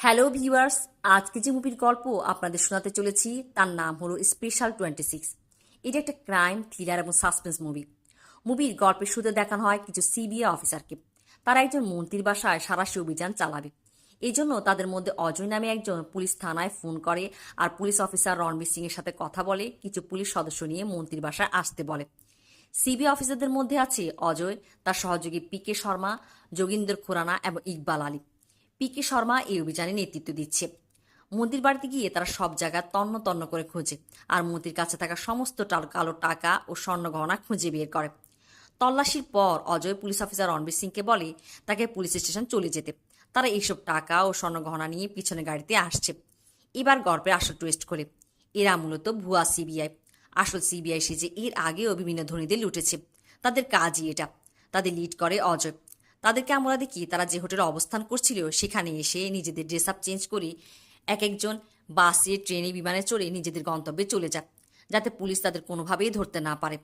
Hello viewers, আজকে যে মুভির গল্প আপনাদের শোনাতে চলেছি তার নাম হলো স্পেশাল 26। এটা একটা ক্রাইম থ্রিলার এবং সাসপেন্স মুভির গল্পের শুরুতে দেখানো হয় কিছু সিবিআই অফিসারকে। তারা একজন মন্ত্রীর বাসায় সাঁড়াশি অভিযান চালাবে। এই জন্য তাদের মধ্যে অজয় নামে একজন পুলিশ থানায় ফোন করে আর পুলিশ অফিসার রণবীর সিং এর সাথে কথা বলে কিছু পুলিশ সদস্য নিয়ে মন্ত্রীর বাসায় আসতে বলে। সিবিআই অফিসারদের মধ্যে আছে অজয়, তার সহযোগী পিকে শর্মা, যোগিন্দর খুরানা এবং ইকবাল আলী। পিকে শর্মা এই অভিযানে নেতৃত্ব দিচ্ছে। মন্ত্রীর বাড়িতে গিয়ে তারা সব জায়গা তন্ন তন্ন করে খোঁজে আর মন্ত্রীর কাছে থাকা সমস্ত কালো টাকা ও স্বর্ণ গহনা খুঁজে বের করে। তল্লাশির পর অজয় পুলিশ অফিসার রণবীর সিংকে বলে তাকে পুলিশ স্টেশন চলে যেতে। তারা এইসব টাকা ও স্বর্ণ গহনা নিয়ে পিছনে গাড়িতে আসছে। এবার গল্পের আসল টুইস্ট করে এরা মূলত ভুয়া সিবিআই। আসল সিবিআই সেজে এর আগেও বিভিন্ন ধনীদের লুটেছে। তাদের কাজই এটা। তাদের লিড করে অজয়। তাদেরকে আমরা দেখি তারা যে হোটেলে অবস্থান করছিল সেখানে এসে নিজেদের ড্রেস আপ চেঞ্জ করে এক একজন বাসে, ট্রেনে, বিমানে চড়ে নিজেদের গন্তব্যে চলে যায়, যাতে পুলিশ তাদের কোনোভাবেই ধরতে না পারে।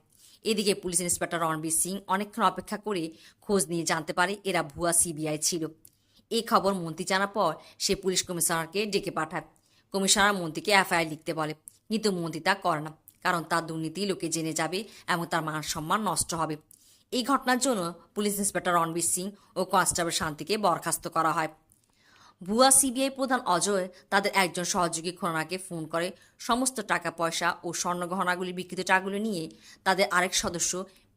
এদিকে পুলিশ ইন্সপেক্টর রণবীর সিং অনেকক্ষণ অপেক্ষা করে খোঁজ নিয়ে জানতে পারে এরা ভুয়া সিবিআই ছিল। এই খবর মন্ত্রী জানার পর সে পুলিশ কমিশনারকে ডেকে পাঠায়। কমিশনার মন্ত্রীকে এফআইআর লিখতে বলে, কিন্তু মন্ত্রী তা করে না, কারণ তার দুর্নীতি লোকে জেনে যাবে এবং তার মান সম্মান নষ্ট হবে। এই ঘটনার জন্য পুলিশ ইন্সপেক্টর রণবীর সিং ও কনস্টেবল শান্তিকে বরখাস্ত করা হয়। ভুয়া সিবিআই প্রধান অজয় তাদের একজন সহযোগী খুরানাকে ফোন করে সমস্ত টাকা পয়সা ও স্বর্ণ গহনাগুলির বিকৃত টাকাগুলো নিয়ে তাদের আরেক সদস্য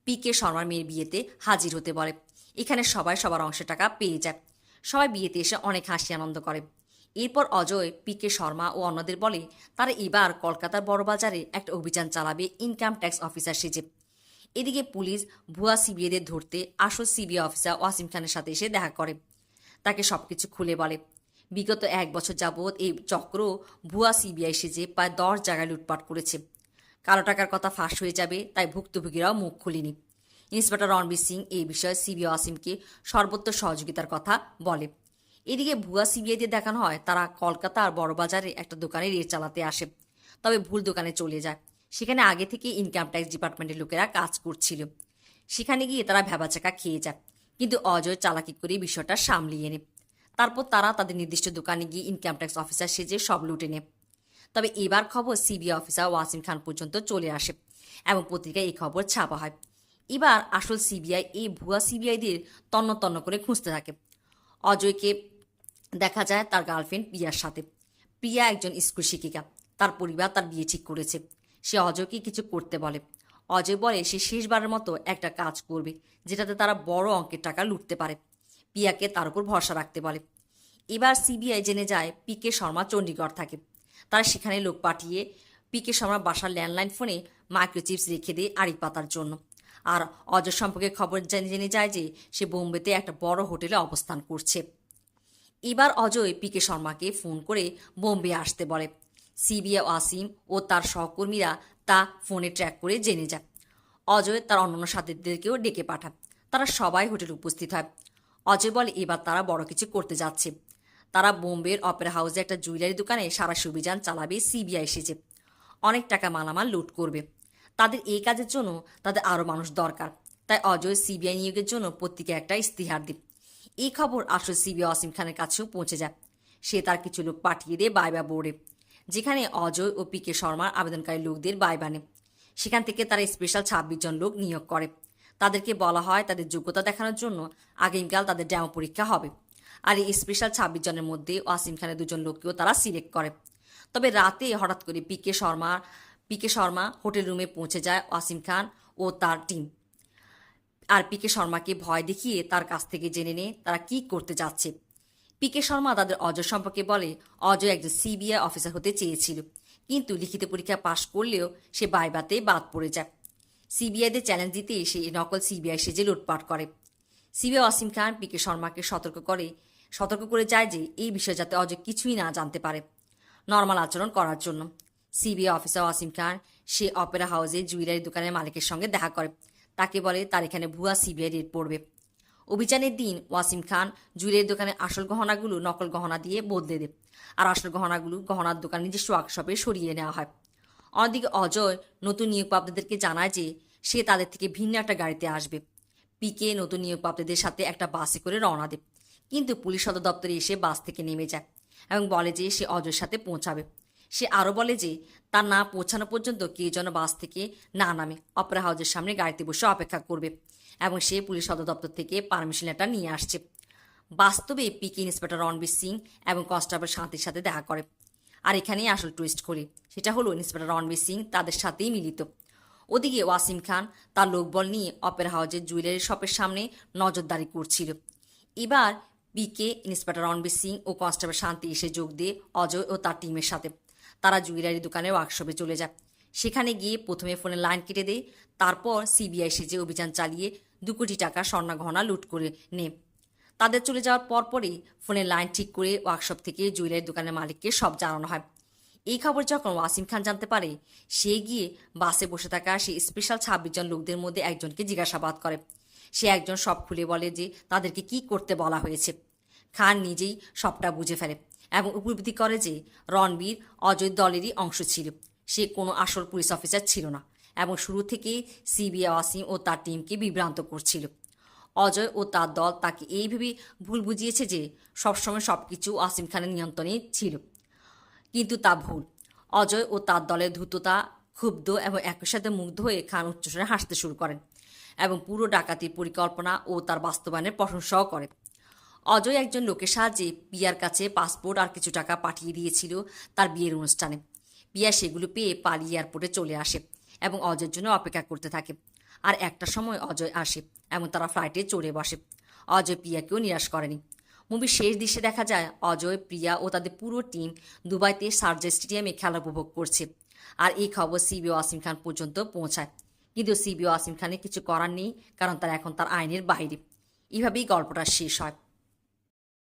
পিকে শর্মার মেয়ের বিয়েতে হাজির হতে বলে। এখানে সবাই সবার অংশের টাকা পেয়ে যায়। সবাই বিয়েতে এসে অনেক হাসি আনন্দ করে। এরপর অজয় পিকে শর্মা ও অন্যদের বলে তারা এবার কলকাতার বড়বাজারে একটা অভিযান চালাবে ইনকাম ট্যাক্স অফিসার সেজে। এদিকে পুলিশ ভুয়া সিবিআইদের ধরতে আসল সিবিআই অফিসার ওয়াসিম খানের সাথে এসে দেখা করে। তাকে সবকিছু খুলে বলে বিগত 1 বছর যাবৎ এই চক্র ভুয়া সিবিআই সেজে প্রায় 10 জায়গায় লুটপাট করেছে। কালো টাকার কথা ফাঁস হয়ে যাবে, তাই ভুক্তভোগীরাও মুখ খুলেনি। ইন্সপেক্টর রণবীর সিং এই বিষয়ে সিবিআই ওয়াসিমকে সর্বোচ্চ সহযোগিতার কথা বলে। এদিকে ভুয়া সিবিআইদের দেখানো হয় তারা কলকাতা আর বড়বাজারে একটা দোকানে রেড চালাতে আসে, তবে ভুল দোকানে চলে যায়। সেখানে আগে থেকে ইনকাম ট্যাক্স ডিপার্টমেন্টের লোকেরা কাজ করছিল। সেখানে গিয়ে তারা ভ্যাবাচাকা খেয়ে যায়, কিন্তু অজয় চালাকি করে বিষয়টা সামলিয়ে নেয়। তারপর তারা তাদের নির্দিষ্ট দোকানে গিয়ে ইনকাম ট্যাক্স অফিসার সেজে সব লুটে নেয়। তবে এবার খবর সিবিআই অফিসার ওয়াসিম খান পর্যন্ত চলে আসে এবং পত্রিকায় এই খবর ছাপা হয়। এবার আসল সিবিআই এই ভুয়া সিবিআইদের তন্ন তন্ন করে খুঁজতে থাকে। অজয়কে দেখা যায় তার গার্লফ্রেন্ড প্রিয়ার সাথে। প্রিয়া একজন স্কুল শিক্ষিকা। তার পরিবার তার বিয়ে ঠিক করেছে। সে অজয়কে কিছু করতে বলে। অজয় বলে সে শেষবারের মতো একটা কাজ করবে যেটাতে তারা বড় অঙ্কের টাকা লুটতে পারে। প্রিয়াকে তার উপর ভরসা রাখতে বলে। এবার সিবিআই জেনে যায় পিকে শর্মা চণ্ডীগড় থাকে। তারা সেখানে লোক পাঠিয়ে পিকে শর্মার বাসার ল্যান্ডলাইন ফোনে মাইক্রোচিপস রেখে দেয় আড়ি পাতার জন্য। আর অজয় সম্পর্কে খবর জেনে যায় যে সে বোম্বেতে একটা বড় হোটেলে অবস্থান করছে। এবার অজয় পিকে শর্মাকে ফোন করে বোম্বে আসতে বলে। সিবিআই ওয়াসিম ও তার সহকর্মীরা তা ফোনে ট্র্যাক করে জেনে যায়। অজয় তার অন্যান্য সাথীদেরকেও ডেকে পাঠায়। তারা সবাই হোটেলে উপস্থিত হয়। অজয় বলে এবার তারা বড় কিছু করতে যাচ্ছে। তারা বোম্বের অপেরা হাউসে একটা জুয়েলারি দোকানে সাঁড়াশি অভিযান চালাবে সিবিআই সেজে। অনেক টাকা মালামাল লুট করবে। তাদের এই কাজের জন্য তাদের আরও মানুষ দরকার। তাই অজয় সিবিআই নিয়োগের জন্য পত্রিকায় একটা ইস্তিহার দেয়। এই খবর আসল সিবিআই ওয়াসিম খানের কাছেও পৌঁছে যায়। সে তার কিছু লোক পাঠিয়ে দেয় বাইবা বোর্ডে, যেখানে অজয় ও পিকে শর্মার আবেদনকারী লোকদের বাইবা নেয়। সেখান থেকে তারা স্পেশাল 26 জন লোক নিয়োগ করে। তাদেরকে বলা হয় তাদের যোগ্যতা দেখানোর জন্য আগামীকাল তাদের ডেমো পরীক্ষা হবে। আর এই স্পেশাল 26 জনের মধ্যে ওয়াসিম খানের 2 জন লোককেও তারা সিলেক্ট করে। তবে রাতে হঠাৎ করে পিকে শর্মা হোটেল রুমে পৌঁছে যায় ওয়াসিম খান ও তার টিম। আর পিকে শর্মাকে ভয় দেখিয়ে তার কাছ থেকে জেনে নেয় তারা কি করতে যাচ্ছে। পিকে শর্মা তাদের অজয় সম্পর্কে বলে অজয় একজন সিবিআই অফিসার হতে চেয়েছিল, কিন্তু লিখিত পরীক্ষা পাশ করলেও সে বাইবাতে বাদ পড়ে যায়। সিবিআইদের চ্যালেঞ্জ দিতে সে নকল সিবিআই সেজে লুটপাট করে। সিবিআই ওয়াসিম খান পিকে শর্মাকে সতর্ক করে যায় যে এই বিষয়ে যাতে অজয় কিছুই না জানতে পারে, নর্মাল আচরণ করার জন্য। সিবিআই অফিসার ওয়াসিম খান সে অপেরা হাউসে জুয়েলারি দোকানের মালিকের সঙ্গে দেখা করে। তাকে বলে তার এখানে ভুয়া সিবিআই রেড পড়বে। অভিযানের দিন ওয়াসিম খান জুয়েলারি দোকানের আসল গহনাগুলো নকল গহনা দিয়ে বদলে দেয়, আর আসল গহনাগুলো গহনার দোকান নিজস্ব ওয়ার্কশপে সরিয়ে নেওয়া হয়। অন্যদিকে অজয় নতুন নিয়োগপ্রাপ্তদেরকে জানায় যে সে তাদের থেকে ভিন্ন একটা গাড়িতে আসবে। পিকে নতুন নিয়োগপ্রাপ্তদের সাথে একটা বাসে করে রওনা দেয়, কিন্তু পুলিশ সদর দপ্তরে এসে বাস থেকে নেমে যায়। এবং বলে যে সে অজয়ের সাথে পৌঁছাবে। সে আরও বলে যে তার না পৌঁছানো পর্যন্ত কেউ যেন বাস থেকে না নামে, অপেরা হাউসের সামনে গাড়িতে বসে অপেক্ষা করবে এবং সে পুলিশ সদর দপ্তর থেকে পারমিশন লেটার নিয়ে আসছে। বাস্তবে পিকে ইন্সপেক্টর রণবীর সিং এবং কনস্টেবল শান্তির সাথে দেখা করে। আর এখানেই আসল টুইস্ট করি, সেটা হলো ইন্সপেক্টর রণবীর সিং তাদের সাথেই মিলিত। ওদিকে ওয়াসিম খান তার লোকবল নিয়ে অপেরা হাউসের জুয়েলারি শপের সামনে নজরদারি করছিল। এবার পিকে ইন্সপেক্টর রণবীর সিং ও কনস্টেবল শান্তি এসে যোগ দিয়ে অজয় ও তার টিমের সাথে তারা জুয়েলারি দোকানের ওয়ার্কশপে চলে যায়। সেখানে গিয়ে প্রথমে ফোনের লাইন কেটে দেয়, তারপর সিবিআই সেজে অভিযান চালিয়ে 2 কোটি টাকা স্বর্ণগহনা লুট করে নেয়। তাদের চলে যাওয়ার পরপরই ফোনের লাইন ঠিক করে ওয়ার্কশপ থেকে জুয়েলারি দোকানের মালিককে সব জানানো হয়। এই খবর যখন ওয়াসিম খান জানতে পারে, সে গিয়ে বাসে বসে থাকা সেই স্পেশাল 26 জন লোকদের মধ্যে একজনকে জিজ্ঞাসাবাদ করে। সে একজন সব খুলে বলে যে তাদেরকে কি করতে বলা হয়েছে। খান নিজেই সবটা বুঝে ফেলে এবং উপলব্ধি করে যে রণবীর অজয় দলেরই অংশ ছিল। সে কোনো আসল পুলিশ অফিসার ছিল না এবং শুরু থেকেই সিবিআই ওয়াসিম ও তার টিমকে বিভ্রান্ত করছিল। অজয় ও তার দল তাকে এইভাবে ভুল বুঝিয়েছে যে সবসময় সব কিছু ওয়াসিম খানের নিয়ন্ত্রণে ছিল, কিন্তু তা ভুল। অজয় ও তার দলের ধূর্ততা, ক্ষুব্ধ এবং একই সাথে মুগ্ধ হয়ে খান উচ্চস্বরে হাসতে শুরু করেন এবং পুরো ডাকাতির পরিকল্পনা ও তার বাস্তবায়নের প্রশংসাও করে। অজয় একজন লোকের সাহায্যে পিয়ার কাছে পাসপোর্ট আর কিছু টাকা পাঠিয়ে দিয়েছিল তার বিয়ের অনুষ্ঠানে। পিয়া সেগুলো পেয়ে পালিয়ে এয়ারপোর্টে চলে আসে এবং অজয়ের জন্য অপেক্ষা করতে থাকে। আর একটা সময় অজয় আসে এবং তারা ফ্লাইটে চড়ে বসে। অজয় প্রিয়াকেও নিরাশ করেনি। মুভির শেষ দৃশ্যে দেখা যায় অজয়, প্রিয়া ও তাদের পুরো টিম দুবাইতে শারজা স্টেডিয়ামে খেলা উপভোগ করছে। আর এই খবর সিবিআই ওয়াসিম খান পর্যন্ত পৌঁছায়, কিন্তু সিবিআই ওয়াসিম খানের কিছু করার নেই, কারণ তারা এখন তার আইনের বাইরে। এইভাবেই গল্পটা শেষ হয়।